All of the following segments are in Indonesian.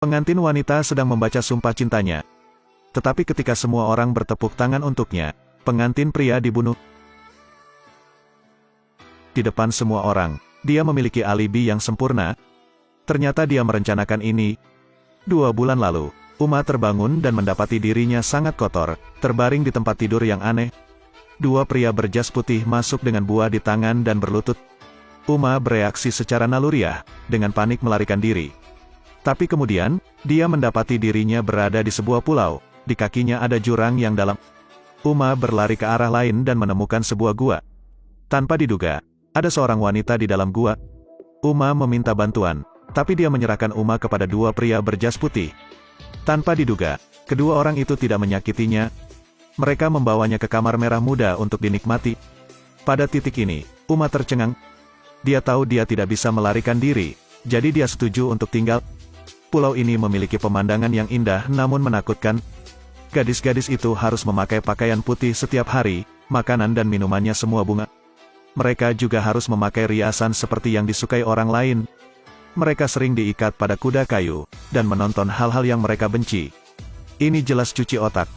Pengantin wanita sedang membaca sumpah cintanya. Tetapi ketika semua orang bertepuk tangan untuknya, pengantin pria dibunuh. Di depan semua orang, dia memiliki alibi yang sempurna. Ternyata dia merencanakan ini. 2 bulan lalu, Uma terbangun dan mendapati dirinya sangat kotor, terbaring di tempat tidur yang aneh. 2 pria berjas putih masuk dengan buah di tangan dan berlutut. Uma bereaksi secara naluriah, dengan panik melarikan diri. Tapi kemudian, dia mendapati dirinya berada di sebuah pulau, di kakinya ada jurang yang dalam. Uma berlari ke arah lain dan menemukan sebuah gua. Tanpa diduga, ada seorang wanita di dalam gua. Uma meminta bantuan, tapi dia menyerahkan Uma kepada 2 pria berjas putih. Tanpa diduga, kedua orang itu tidak menyakitinya. Mereka membawanya ke kamar merah muda untuk dinikmati. Pada titik ini, Uma tercengang. Dia tahu dia tidak bisa melarikan diri, jadi dia setuju untuk tinggal. Pulau ini memiliki pemandangan yang indah namun menakutkan. Gadis-gadis itu harus memakai pakaian putih setiap hari, makanan dan minumannya semua bunga. Mereka juga harus memakai riasan seperti yang disukai orang lain. Mereka sering diikat pada kuda kayu, dan menonton hal-hal yang mereka benci. Ini jelas cuci otak.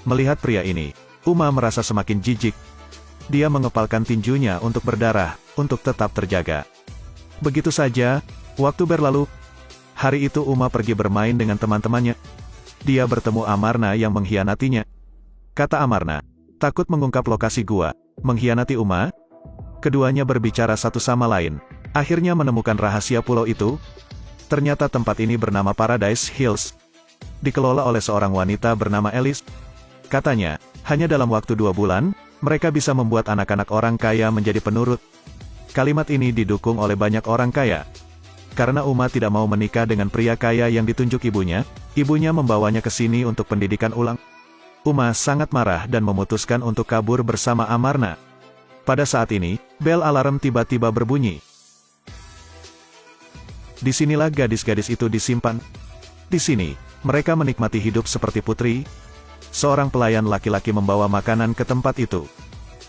Melihat pria ini, Uma merasa semakin jijik. Dia mengepalkan tinjunya untuk berdarah, untuk tetap terjaga. Begitu saja, waktu berlalu. Hari itu Uma pergi bermain dengan teman-temannya. Dia bertemu Amarna yang mengkhianatinya. Kata Amarna, takut mengungkap lokasi gua, mengkhianati Uma. Keduanya berbicara satu sama lain, akhirnya menemukan rahasia pulau itu. Ternyata tempat ini bernama Paradise Hills. Dikelola oleh seorang wanita bernama Alice. Katanya, hanya dalam waktu 2 bulan, mereka bisa membuat anak-anak orang kaya menjadi penurut. Kalimat ini didukung oleh banyak orang kaya. Karena Uma tidak mau menikah dengan pria kaya yang ditunjuk ibunya membawanya ke sini untuk pendidikan ulang. Uma sangat marah dan memutuskan untuk kabur bersama Amarna. Pada saat ini, bel alarm tiba-tiba berbunyi. Disinilah gadis-gadis itu disimpan. Di sini, mereka menikmati hidup seperti putri. Seorang pelayan laki-laki membawa makanan ke tempat itu.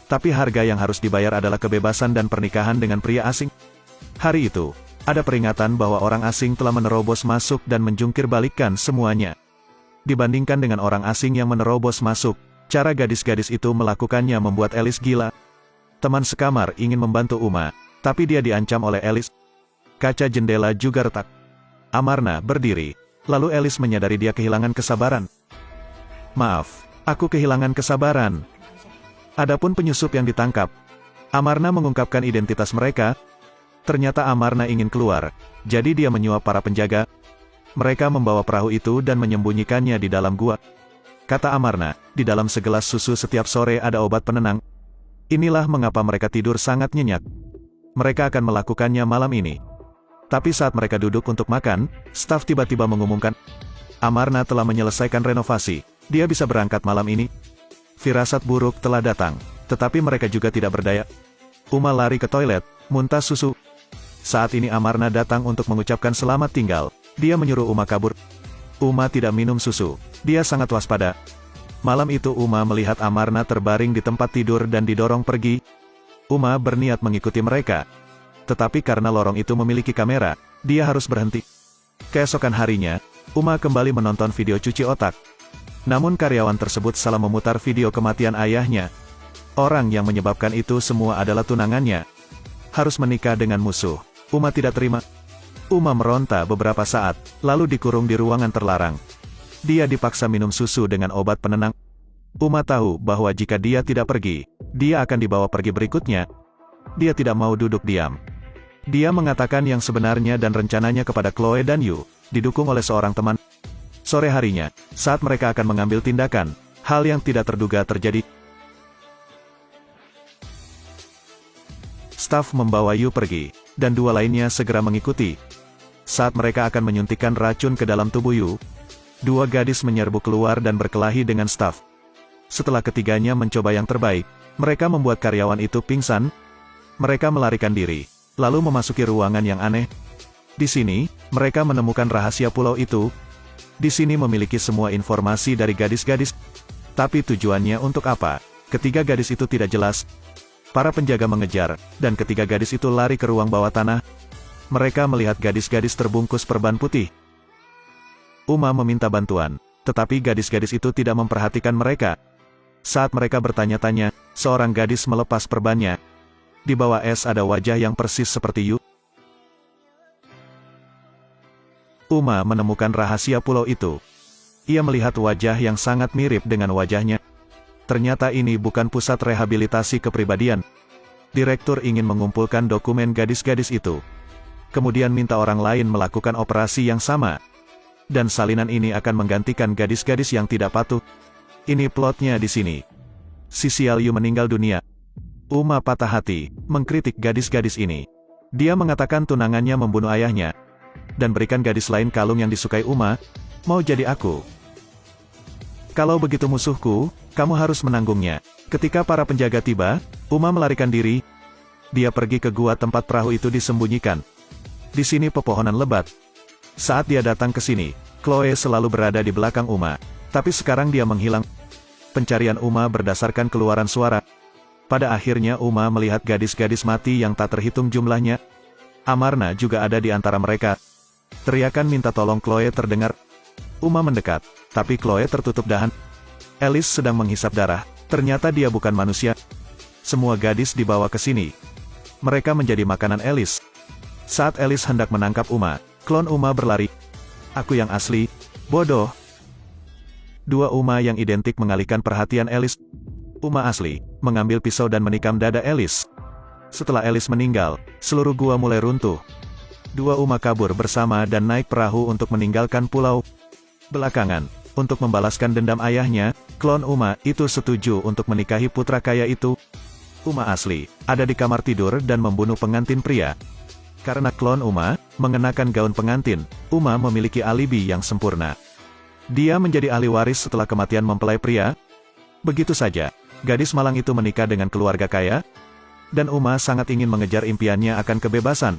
Tapi harga yang harus dibayar adalah kebebasan dan pernikahan dengan pria asing. Hari itu, ada peringatan bahwa orang asing telah menerobos masuk dan menjungkir balikkan semuanya. Dibandingkan dengan orang asing yang menerobos masuk, cara gadis-gadis itu melakukannya membuat Alice gila. Teman sekamar ingin membantu Uma, tapi dia diancam oleh Alice. Kaca jendela juga retak. Amarna berdiri, lalu Alice menyadari dia kehilangan kesabaran. Maaf, aku kehilangan kesabaran. Adapun penyusup yang ditangkap, Amarna mengungkapkan identitas mereka. Ternyata Amarna ingin keluar, jadi dia menyuap para penjaga. Mereka membawa perahu itu dan menyembunyikannya di dalam gua. Kata Amarna, di dalam segelas susu setiap sore ada obat penenang. Inilah mengapa mereka tidur sangat nyenyak. Mereka akan melakukannya malam ini. Tapi saat mereka duduk untuk makan, staf tiba-tiba mengumumkan, Amarna telah menyelesaikan renovasi, dia bisa berangkat malam ini. Firasat buruk telah datang, tetapi mereka juga tidak berdaya. Uma lari ke toilet, muntah susu. Saat ini Amarna datang untuk mengucapkan selamat tinggal. Dia menyuruh Uma kabur. Uma tidak minum susu. Dia sangat waspada. Malam itu Uma melihat Amarna terbaring di tempat tidur dan didorong pergi. Uma berniat mengikuti mereka. Tetapi karena lorong itu memiliki kamera, dia harus berhenti. Keesokan harinya, Uma kembali menonton video cuci otak. Namun karyawan tersebut salah memutar video kematian ayahnya. Orang yang menyebabkan itu semua adalah tunangannya. Harus menikah dengan musuh. Uma tidak terima. Uma meronta beberapa saat, lalu dikurung di ruangan terlarang. Dia dipaksa minum susu dengan obat penenang. Uma tahu bahwa jika dia tidak pergi, dia akan dibawa pergi berikutnya. Dia tidak mau duduk diam. Dia mengatakan yang sebenarnya dan rencananya kepada Chloe dan Yu, didukung oleh seorang teman. Sore harinya, saat mereka akan mengambil tindakan, hal yang tidak terduga terjadi. Staf membawa Yu pergi, dan 2 lainnya segera mengikuti. Saat mereka akan menyuntikkan racun ke dalam tubuh Yu, 2 gadis menyerbu keluar dan berkelahi dengan staf. Setelah ketiganya mencoba yang terbaik, mereka membuat karyawan itu pingsan. Mereka melarikan diri, lalu memasuki ruangan yang aneh. Di sini, mereka menemukan rahasia pulau itu. Di sini memiliki semua informasi dari gadis-gadis. Tapi tujuannya untuk apa? Ketiga gadis itu tidak jelas. Para penjaga mengejar, dan ketiga gadis itu lari ke ruang bawah tanah. Mereka melihat gadis-gadis terbungkus perban putih. Uma meminta bantuan, tetapi gadis-gadis itu tidak memperhatikan mereka. Saat mereka bertanya-tanya, seorang gadis melepas perbannya. Di bawah es ada wajah yang persis seperti Yu. Uma menemukan rahasia pulau itu. Ia melihat wajah yang sangat mirip dengan wajahnya. Ternyata ini bukan pusat rehabilitasi kepribadian. Direktur ingin mengumpulkan dokumen gadis-gadis itu. Kemudian minta orang lain melakukan operasi yang sama. Dan salinan ini akan menggantikan gadis-gadis yang tidak patuh. Ini plotnya di sini. Si Xiao Yu meninggal dunia. Uma patah hati, mengkritik gadis-gadis ini. Dia mengatakan tunangannya membunuh ayahnya. Dan berikan gadis lain kalung yang disukai Uma, mau jadi aku. Kalau begitu musuhku, kamu harus menanggungnya. Ketika para penjaga tiba, Uma melarikan diri. Dia pergi ke gua tempat perahu itu disembunyikan. Di sini pepohonan lebat. Saat dia datang ke sini, Chloe selalu berada di belakang Uma. Tapi sekarang dia menghilang. Pencarian Uma berdasarkan keluaran suara. Pada akhirnya Uma melihat gadis-gadis mati yang tak terhitung jumlahnya. Amarna juga ada di antara mereka. Teriakan minta tolong Chloe terdengar. Uma mendekat, tapi Chloe tertutup dahan. Alice sedang menghisap darah. Ternyata dia bukan manusia. Semua gadis dibawa ke sini. Mereka menjadi makanan Alice. Saat Alice hendak menangkap Uma, klon Uma berlari. Aku yang asli, bodoh. Dua Uma yang identik mengalihkan perhatian Alice. Uma asli, mengambil pisau dan menikam dada Alice. Setelah Alice meninggal, seluruh gua mulai runtuh. Dua Uma kabur bersama dan naik perahu untuk meninggalkan pulau. Belakangan, untuk membalaskan dendam ayahnya, klon Uma itu setuju untuk menikahi putra kaya itu. Uma asli, ada di kamar tidur dan membunuh pengantin pria. Karena klon Uma mengenakan gaun pengantin, Uma memiliki alibi yang sempurna. Dia menjadi ahli waris setelah kematian mempelai pria. Begitu saja, gadis malang itu menikah dengan keluarga kaya. Dan Uma sangat ingin mengejar impiannya akan kebebasan.